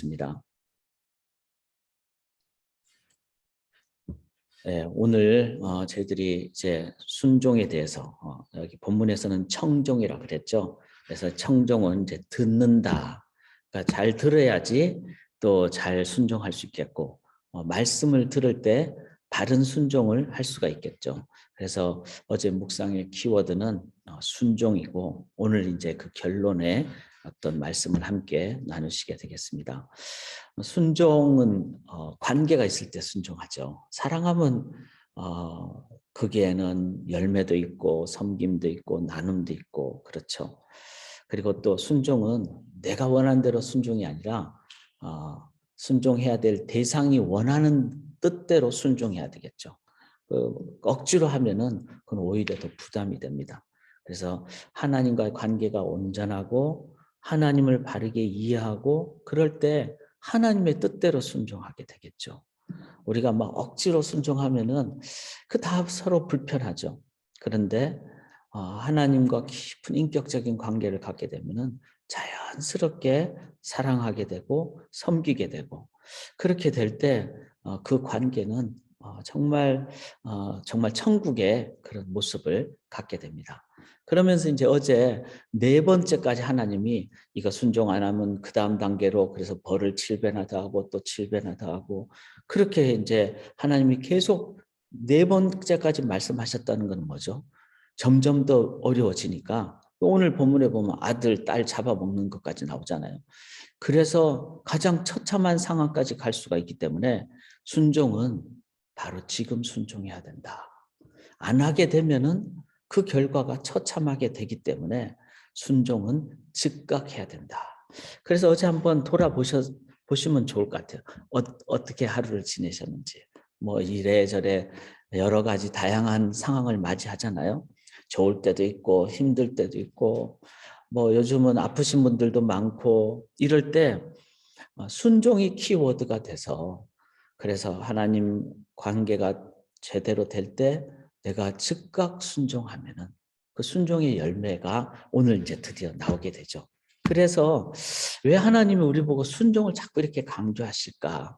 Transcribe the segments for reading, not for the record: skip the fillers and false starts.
하겠습니다. 네, 오늘 저희들이 이제 순종에 대해서 여기 본문에서는 청종이라고 그랬죠. 그래서 청종은 이제 듣는다. 그러니까 잘 들어야지 또 잘 순종할 수 있겠고 말씀을 들을 때 바른 순종을 할 수가 있겠죠. 그래서 어제 묵상의 키워드는 순종이고 오늘 이제 그 결론에 어떤 말씀을 함께 나누시게 되겠습니다. 순종은 관계가 있을 때 순종하죠. 사랑하면 거기에는 열매도 있고 섬김도 있고 나눔도 있고 그렇죠. 그리고 또 순종은 내가 원하는 대로 순종이 아니라 순종해야 될 대상이 원하는 뜻대로 순종해야 되겠죠. 억지로 하면은 그건 오히려 더 부담이 됩니다. 그래서 하나님과의 관계가 온전하고 하나님을 바르게 이해하고 그럴 때 하나님의 뜻대로 순종하게 되겠죠. 우리가 막 억지로 순종하면은 그 다 서로 불편하죠. 그런데 하나님과 깊은 인격적인 관계를 갖게 되면은 자연스럽게 사랑하게 되고 섬기게 되고 그렇게 될 때 그 관계는 정말 천국의 그런 모습을 갖게 됩니다. 그러면서 이제 어제 네 번째까지 하나님이 이거 순종 안 하면 그 다음 단계로 그래서 벌을 7배나 더하고 또 7배나 더하고 그렇게 이제 하나님이 계속 네 번째까지 말씀하셨다는 건 뭐죠? 점점 더 어려워지니까 오늘 본문에 보면 아들, 딸 잡아먹는 것까지 나오잖아요. 그래서 가장 처참한 상황까지 갈 수가 있기 때문에 순종은 바로 지금 순종해야 된다. 안 하게 되면은 그 결과가 처참하게 되기 때문에 순종은 즉각 해야 된다. 그래서 어제 한번 보시면 좋을 것 같아요. 어떻게 하루를 지내셨는지. 뭐 이래저래 여러 가지 다양한 상황을 맞이하잖아요. 좋을 때도 있고 힘들 때도 있고 뭐 요즘은 아프신 분들도 많고 이럴 때 순종이 키워드가 돼서 그래서 하나님 관계가 제대로 될 때 내가 즉각 순종하면은 그 순종의 열매가 오늘 이제 드디어 나오게 되죠. 그래서 왜 하나님이 우리 보고 순종을 자꾸 이렇게 강조하실까?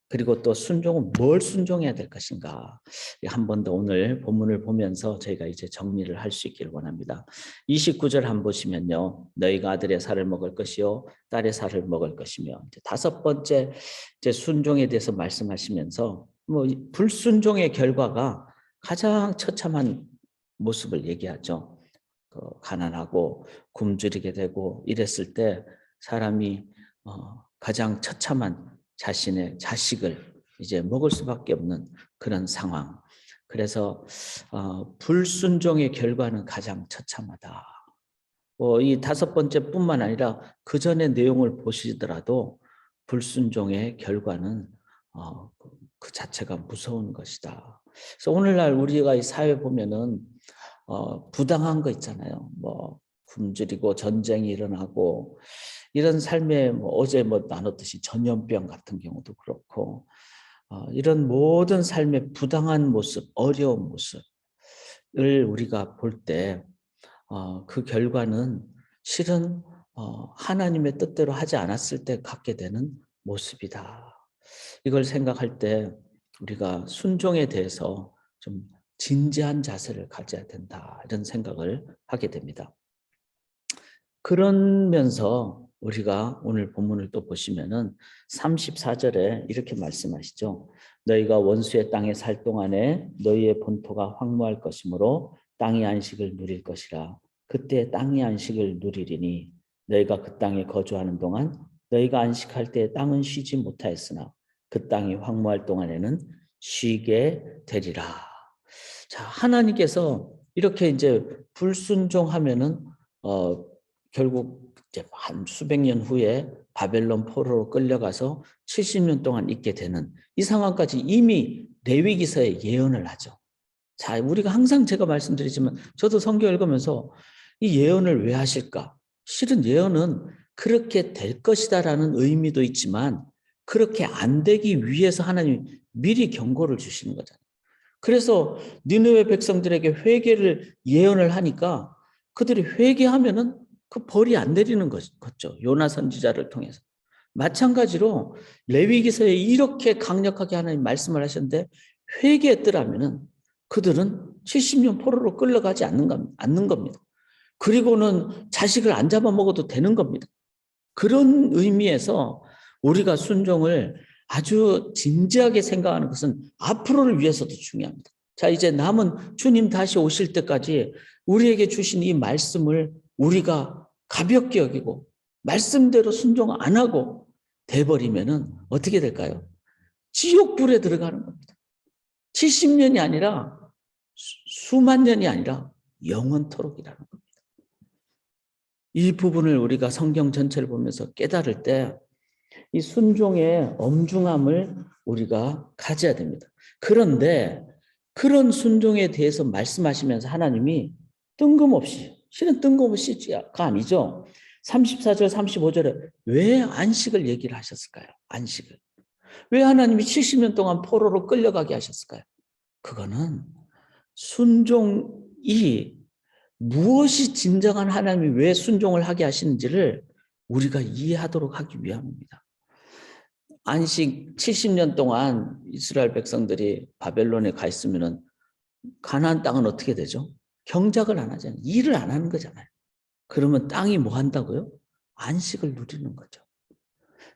그리고 또 순종은 뭘 순종해야 될 것인가? 한 번 더 오늘 본문을 보면서 저희가 이제 정리를 할 수 있기를 원합니다. 29절 한번 보시면요. 너희가 아들의 살을 먹을 것이요 딸의 살을 먹을 것이며 이제 다섯 번째 이제 순종에 대해서 말씀하시면서 뭐 불순종의 결과가 가장 처참한 모습을 얘기하죠. 가난하고 굶주리게 되고 이랬을 때 사람이 가장 처참한 자신의 자식을 이제 먹을 수밖에 없는 그런 상황. 그래서 불순종의 결과는 가장 처참하다. 이 다섯 번째뿐만 아니라 그 전의 내용을 보시더라도 불순종의 결과는 그 자체가 무서운 것이다. 그래서 오늘날 우리가 이 사회 보면은 부당한 거 있잖아요. 뭐 굶주리고 전쟁이 일어나고 이런 삶에 뭐 어제 뭐 나눴듯이 전염병 같은 경우도 그렇고 이런 모든 삶의 부당한 모습, 어려운 모습을 우리가 볼 때 그 결과는 실은 하나님의 뜻대로 하지 않았을 때 갖게 되는 모습이다. 이걸 생각할 때 우리가 순종에 대해서 좀 진지한 자세를 가져야 된다. 이런 생각을 하게 됩니다. 그러면서 우리가 오늘 본문을 또 보시면은 34절에 이렇게 말씀하시죠. 너희가 원수의 땅에 살 동안에 너희의 본토가 황무할 것이므로 땅의 안식을 누릴 것이라. 그때 땅의 안식을 누리리니 너희가 그 땅에 거주하는 동안 너희가 안식할 때 땅은 쉬지 못하였으나 그 땅이 황무할 동안에는 쉬게 되리라. 자, 하나님께서 이렇게 이제 불순종하면은 결국 이제 한 수백 년 후에 바벨론 포로로 끌려가서 70년 동안 있게 되는 이 상황까지 이미 레위기서에 예언을 하죠. 자, 우리가 항상 제가 말씀드리지만 저도 성경 읽으면서 이 예언을 왜 하실까? 실은 예언은 그렇게 될 것이다라는 의미도 있지만 그렇게 안 되기 위해서 하나님이 미리 경고를 주시는 거잖아요. 그래서 니느웨 백성들에게 회개를 예언을 하니까 그들이 회개하면은 그 벌이 안 내리는 거죠. 요나 선지자를 통해서. 마찬가지로 레위기서에 이렇게 강력하게 하나님 말씀을 하셨는데 회개했더라면은 그들은 70년 포로로 끌려가지 않는 겁니다. 그리고는 자식을 안 잡아먹어도 되는 겁니다. 그런 의미에서 우리가 순종을 아주 진지하게 생각하는 것은 앞으로를 위해서도 중요합니다. 자, 이제 남은 주님 다시 오실 때까지 우리에게 주신 이 말씀을 우리가 가볍게 여기고 말씀대로 순종 안 하고 돼버리면은 어떻게 될까요? 지옥불에 들어가는 겁니다. 70년이 아니라 수만 년이 아니라 영원토록이라는 겁니다. 이 부분을 우리가 성경 전체를 보면서 깨달을 때 이 순종의 엄중함을 우리가 가져야 됩니다. 그런데 그런 순종에 대해서 말씀하시면서 하나님이 실은 뜬금없이가 아니죠. 34절 35절에 왜 안식을 얘기를 하셨을까요? 안식을. 왜 하나님이 70년 동안 포로로 끌려가게 하셨을까요? 그거는 순종이 무엇이 진정한 하나님이 왜 순종을 하게 하시는지를 우리가 이해하도록 하기 위함입니다. 안식 70년 동안 이스라엘 백성들이 바벨론에 가 있으면 가나안 땅은 어떻게 되죠? 경작을 안 하잖아요. 일을 안 하는 거잖아요. 그러면 땅이 뭐 한다고요? 안식을 누리는 거죠.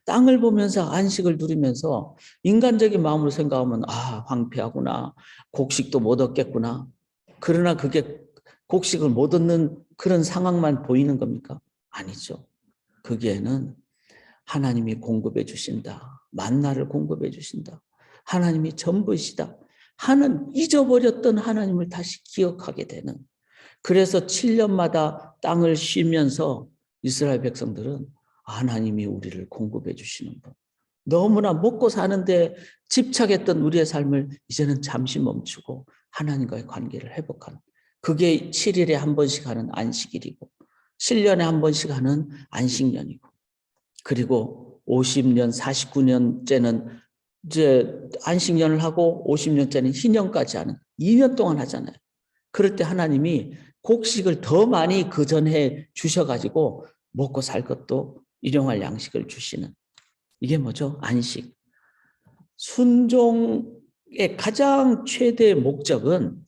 땅을 보면서 안식을 누리면서 인간적인 마음으로 생각하면 황폐하구나. 곡식도 못 얻겠구나. 그러나 그게 곡식을 못 얻는 그런 상황만 보이는 겁니까? 아니죠. 거기에는 하나님이 공급해 주신다. 만나를 공급해 주신다. 하나님이 전부이시다. 잊어버렸던 하나님을 다시 기억하게 되는. 그래서 7년마다 땅을 쉬면서 이스라엘 백성들은 하나님이 우리를 공급해 주시는 분. 너무나 먹고 사는데 집착했던 우리의 삶을 이제는 잠시 멈추고 하나님과의 관계를 회복하는. 그게 7일에 한 번씩 하는 안식일이고 7년에 한 번씩 하는 안식년이고 그리고 50년, 49년째는 이제 안식년을 하고 50년째는 희년까지 하는 2년 동안 하잖아요. 그럴 때 하나님이 곡식을 더 많이 그 전에 주셔가지고 먹고 살 것도 일용할 양식을 주시는. 이게 뭐죠? 안식. 순종의 가장 최대의 목적은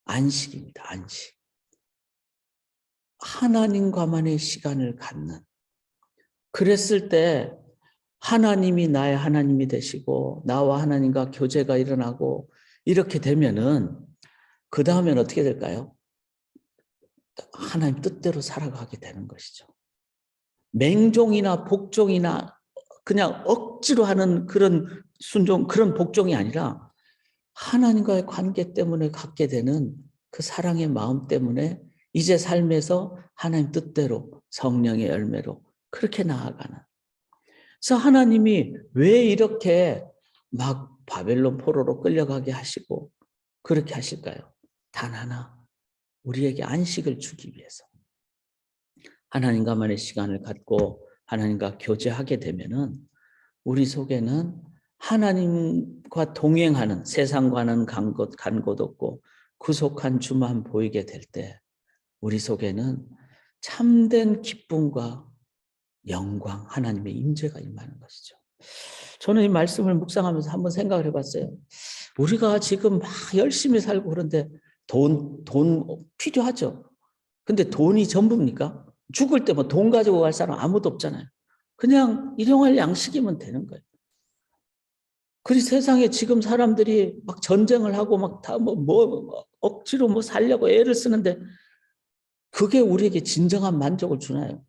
안식입니다. 안식. 하나님과만의 시간을 갖는. 그랬을 때 하나님이 나의 하나님이 되시고 나와 하나님과 교제가 일어나고 이렇게 되면은 그 다음엔 어떻게 될까요? 하나님 뜻대로 살아가게 되는 것이죠. 맹종이나 복종이나 그냥 억지로 하는 그런 순종, 그런 복종이 아니라 하나님과의 관계 때문에 갖게 되는 그 사랑의 마음 때문에 이제 삶에서 하나님 뜻대로 성령의 열매로 그렇게 나아가는. 그래서 하나님이 왜 이렇게 막 바벨론 포로로 끌려가게 하시고 그렇게 하실까요? 단 하나, 우리에게 안식을 주기 위해서. 하나님과만의 시간을 갖고 하나님과 교제하게 되면은 우리 속에는 하나님과 동행하는 세상과는 간 곳 없고 구속한 주만 보이게 될 때 우리 속에는 참된 기쁨과 영광, 하나님의 임재가 임하는 것이죠. 저는 이 말씀을 묵상하면서 한번 생각을 해봤어요. 우리가 지금 막 열심히 살고 그런데 돈 필요하죠. 근데 돈이 전부입니까? 죽을 때 뭐 돈 가지고 갈 사람 아무도 없잖아요. 그냥 일용할 양식이면 되는 거예요. 그리 세상에 지금 사람들이 막 전쟁을 하고 막 다 억지로 뭐 살려고 애를 쓰는데 그게 우리에게 진정한 만족을 주나요?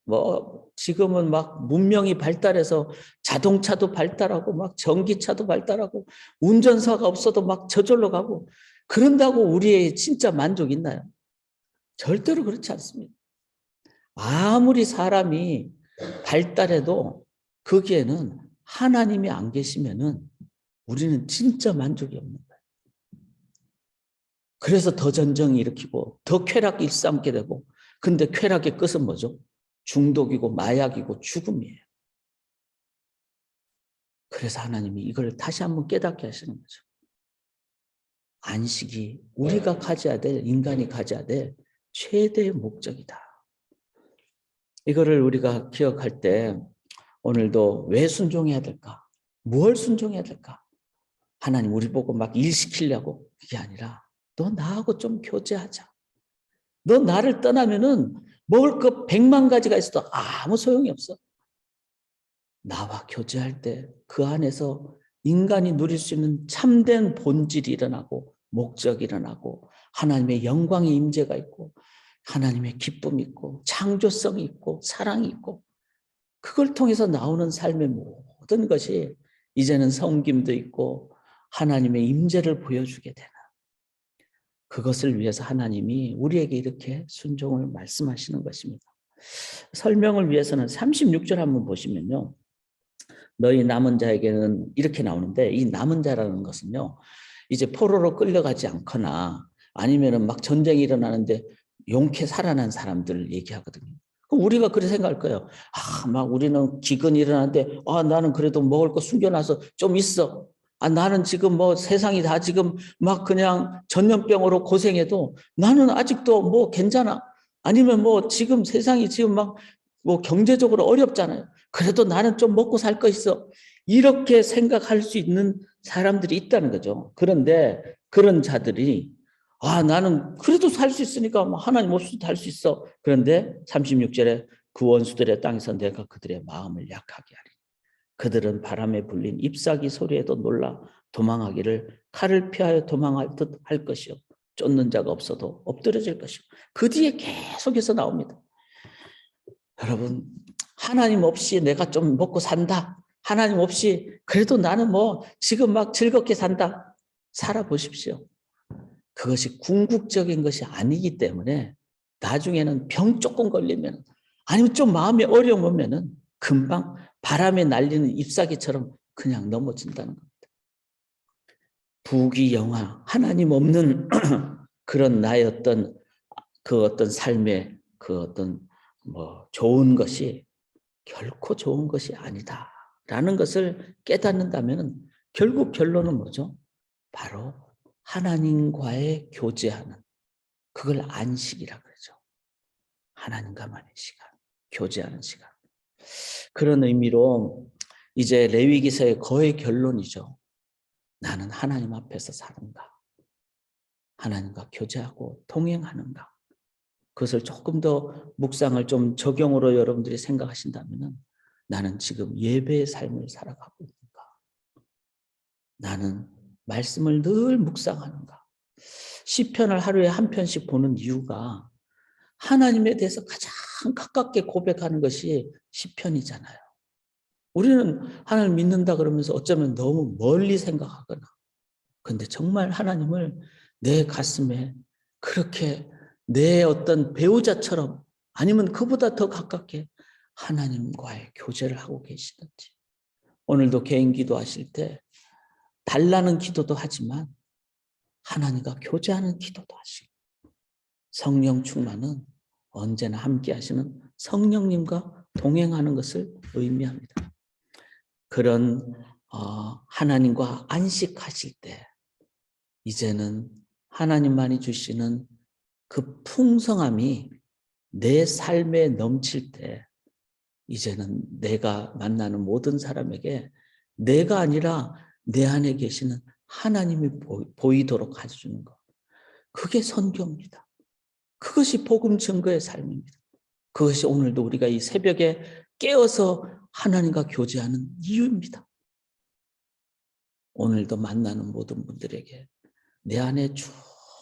뭐 지금은 막 문명이 발달해서 자동차도 발달하고 막 전기차도 발달하고 운전사가 없어도 막 저절로 가고 그런다고 우리의 진짜 만족 있나요? 절대로 그렇지 않습니다. 아무리 사람이 발달해도 거기에는 하나님이 안 계시면은 우리는 진짜 만족이 없는 거예요. 그래서 더 전쟁이 일으키고 더 쾌락이 일삼게 되고 근데 쾌락의 끝은 뭐죠? 중독이고 마약이고 죽음이에요. 그래서 하나님이 이걸 다시 한번 깨닫게 하시는 거죠. 안식이 우리가 가져야 될, 인간이 가져야 될 최대의 목적이다. 이거를 우리가 기억할 때 오늘도 왜 순종해야 될까? 뭘 순종해야 될까? 하나님 우리 보고 막 일 시키려고. 그게 아니라 너 나하고 좀 교제하자. 너 나를 떠나면은 먹을 거 100만 가지가 있어도 아무 소용이 없어. 나와 교제할 때 그 안에서 인간이 누릴 수 있는 참된 본질이 일어나고 목적이 일어나고 하나님의 영광의 임재가 있고 하나님의 기쁨이 있고 창조성이 있고 사랑이 있고 그걸 통해서 나오는 삶의 모든 것이 이제는 섬김도 있고 하나님의 임재를 보여주게 되는 그것을 위해서 하나님이 우리에게 이렇게 순종을 말씀하시는 것입니다. 설명을 위해서는 36절 한번 보시면요. 너희 남은 자에게는 이렇게 나오는데 이 남은 자라는 것은요. 이제 포로로 끌려가지 않거나 아니면은 막 전쟁이 일어나는데 용케 살아난 사람들을 얘기하거든요. 그럼 우리가 그렇게 생각할 거예요. 막 우리는 기근이 일어나는데 나는 그래도 먹을 거 숨겨놔서 좀 있어. 나는 지금 뭐 세상이 다 지금 막 그냥 전염병으로 고생해도 나는 아직도 뭐 괜찮아. 아니면 뭐 지금 세상이 지금 막 뭐 경제적으로 어렵잖아요. 그래도 나는 좀 먹고 살 거 있어. 이렇게 생각할 수 있는 사람들이 있다는 거죠. 그런데 그런 자들이 나는 그래도 살 수 있으니까 뭐 하나님 없이도 살 수 있어. 그런데 36절에 그 원수들의 땅에서 내가 그들의 마음을 약하게 하리. 그들은 바람에 불린 잎사귀 소리에도 놀라 도망하기를 칼을 피하여 도망할 듯 할 것이요. 쫓는 자가 없어도 엎드려질 것이요. 그 뒤에 계속해서 나옵니다. 여러분 하나님 없이 내가 좀 먹고 산다. 하나님 없이 그래도 나는 뭐 지금 막 즐겁게 산다. 살아보십시오. 그것이 궁극적인 것이 아니기 때문에 나중에는 병 조금 걸리면 아니면 좀 마음이 어려우면 금방 바람에 날리는 잎사귀처럼 그냥 넘어진다는 겁니다. 부귀영화 하나님 없는 그런 나의 어떤 그 어떤 삶의 그 어떤 뭐 좋은 것이 결코 좋은 것이 아니다라는 것을 깨닫는다면 결국 결론은 뭐죠? 바로 하나님과의 교제하는 그걸 안식이라 그러죠. 하나님과만의 시간, 교제하는 시간. 그런 의미로 이제 레위기서의 거의 결론이죠. 나는 하나님 앞에서 사는가? 하나님과 교제하고 동행하는가? 그것을 조금 더 묵상을 좀 적용으로 여러분들이 생각하신다면 나는 지금 예배의 삶을 살아가고 있는가? 나는 말씀을 늘 묵상하는가? 시편을 하루에 한 편씩 보는 이유가 하나님에 대해서 가장 가깝게 고백하는 것이 시편이잖아요. 우리는 하나님을 믿는다 그러면서 어쩌면 너무 멀리 생각하거나 근데 정말 하나님을 내 가슴에 그렇게 내 어떤 배우자처럼 아니면 그보다 더 가깝게 하나님과의 교제를 하고 계시는지 오늘도 개인 기도하실 때 달라는 기도도 하지만 하나님과 교제하는 기도도 하시고 성령 충만은 언제나 함께 하시는 성령님과 동행하는 것을 의미합니다. 그런 하나님과 안식하실 때 이제는 하나님만이 주시는 그 풍성함이 내 삶에 넘칠 때 이제는 내가 만나는 모든 사람에게 내가 아니라 내 안에 계시는 하나님이 보이도록 해주는 것. 그게 선교입니다. 그것이 복음 증거의 삶입니다. 그것이 오늘도 우리가 이 새벽에 깨어서 하나님과 교제하는 이유입니다. 오늘도 만나는 모든 분들에게 내 안에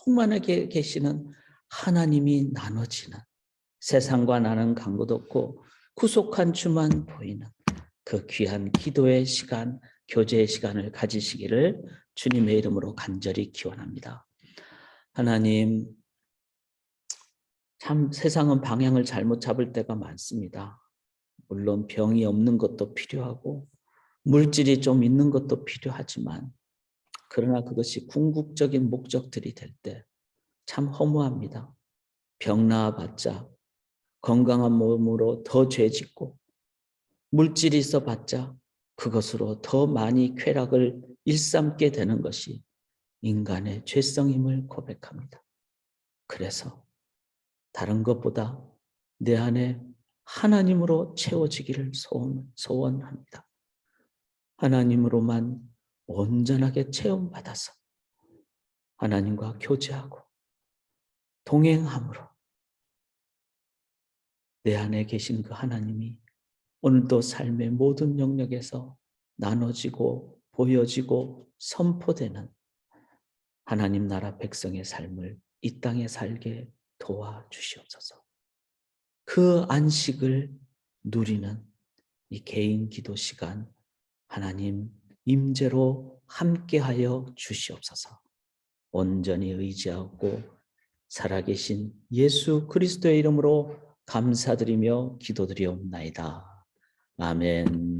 충만하게 계시는 하나님이 나눠지는 세상과 나는 간것도 없고 구속한 주만 보이는 그 귀한 기도의 시간, 교제의 시간을 가지시기를 주님의 이름으로 간절히 기원합니다. 하나님, 참 세상은 방향을 잘못 잡을 때가 많습니다. 물론 병이 없는 것도 필요하고 물질이 좀 있는 것도 필요하지만 그러나 그것이 궁극적인 목적들이 될 때 참 허무합니다. 병 나아봤자 건강한 몸으로 더 죄짓고 물질이 있어봤자 그것으로 더 많이 쾌락을 일삼게 되는 것이 인간의 죄성임을 고백합니다. 그래서 다른 것보다 내 안에 하나님으로 채워지기를 소원합니다. 하나님으로만 온전하게 체험받아서 하나님과 교제하고 동행함으로 내 안에 계신 그 하나님이 오늘도 삶의 모든 영역에서 나눠지고 보여지고 선포되는 하나님 나라 백성의 삶을 이 땅에 살게 도와주시옵소서. 그 안식을 누리는 이 개인 기도 시간 하나님 임재로 함께하여 주시옵소서. 온전히 의지하고 살아계신 예수 그리스도의 이름으로 감사드리며 기도드리옵나이다. 아멘.